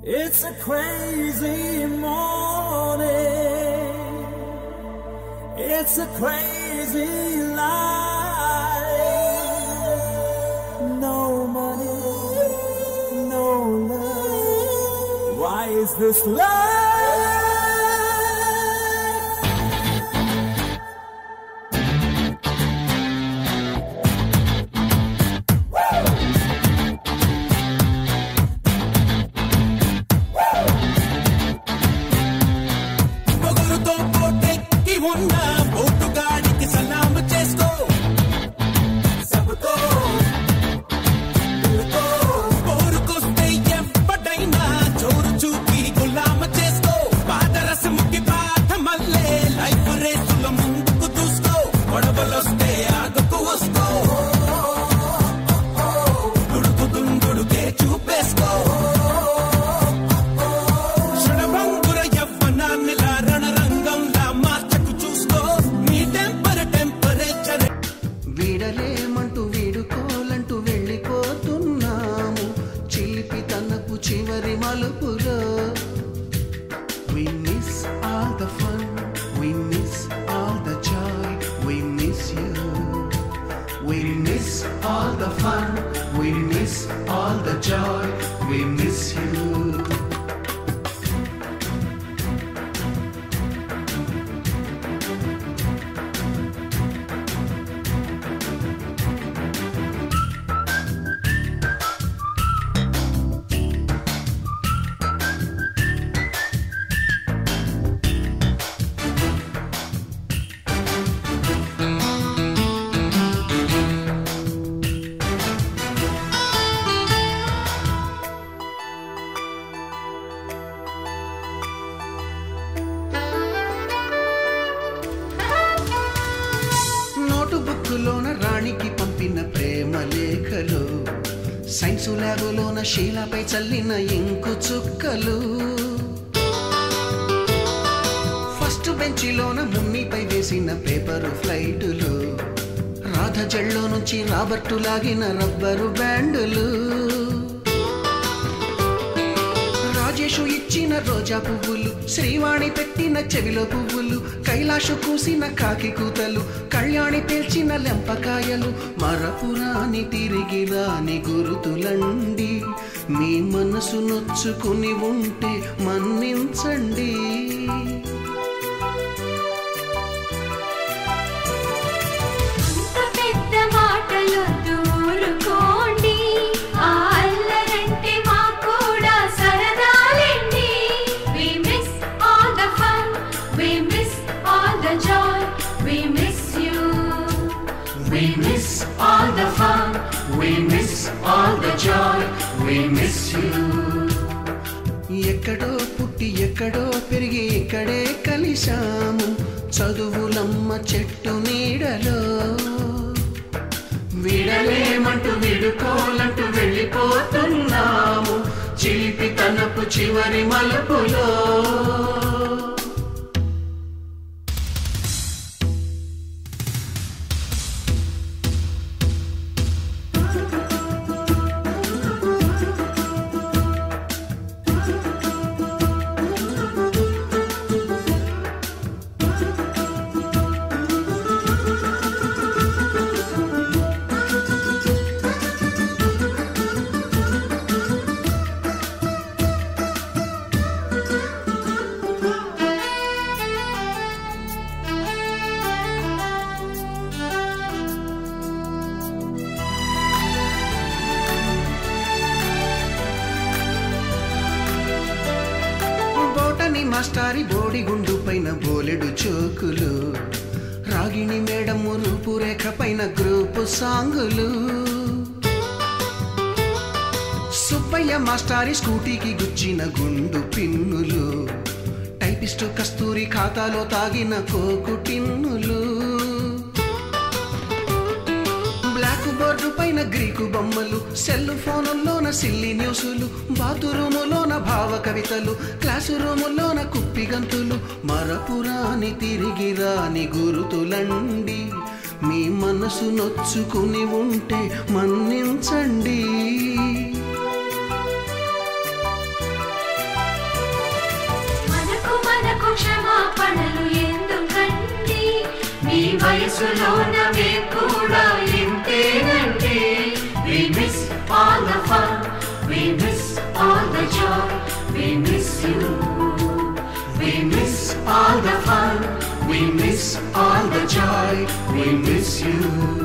It's a crazy morning. It's a crazy life. No money, no love. Why is this life? We miss all the fun, we miss all the joy, we miss you. We miss all the fun, we miss all the joy, we miss you. బుక్కులోన రాణికి పంపిన ప్రేమ లేఖలు, science ల్యాబులోన శీలపై చల్లిన ink చుక్కలు, first బెంచిలోన మున్నిపై వేసిన paper ఫ్లైటులు, Radha జల్లో నుంచి Robert లాగిన rubber బ్యాండులు, Rajesh ఇచ్చిన రోజా పువ్వులు, శ్రీవాణి పెట్టిన చెవిలో పువ్వులు, కైలాషు కూసిన కాకి కూతలు, కళ్యాణి పేల్చిన లెంపకాయలు, మరపురాని తిరిగి రాని గురుతులండి. మీ మనసు నొచ్చుకుని ఉంటే మన్నించండి. We miss all the fun, we miss all the joy, we miss you. ఎక్కడో పుట్టి ఎక్కడో పెరిగి ఇక్కడే కలిశాము, చదువులమ్మ చెట్టు నీడలో. విడలేమంటూ విడుకోలంటూ వెళ్ళిపోతున్నాము, చిలిపి తనపు చివరి మలుపులో. మాస్టారి బోడిగుండు పైన బోలెడు చోకులు, రాగిణి మేడము రూపురేఖ పైన గ్రూపు సాంగులు, సుబ్బయ్య మాస్టారి స్కూటీకి గుచ్చిన గుండు పిన్నులు, టైపిస్టు కస్తూరి ఖాతాలో తాగిన కోకు టిన్నులు, బ్లాక్ బోర్డు పైన గ్రీకు బొమ్మలు, సెల్ ఫోనుల్లోన సిల్లి న్యూసులు, బాతురూములోన భావ కవితలు, క్లాసు రూములోన కుప్పి గంతులు, మరపురాని తిరిగి రాని గురుతులండి. మీ మనసు నొచ్చుకుని ఉంటే మన్నించండి. మీ వయసులోన మేము కూడా ఇంతేనండి. We miss all the fun, we miss all the joy, we miss you. We miss all the fun, we miss all the joy, we miss you.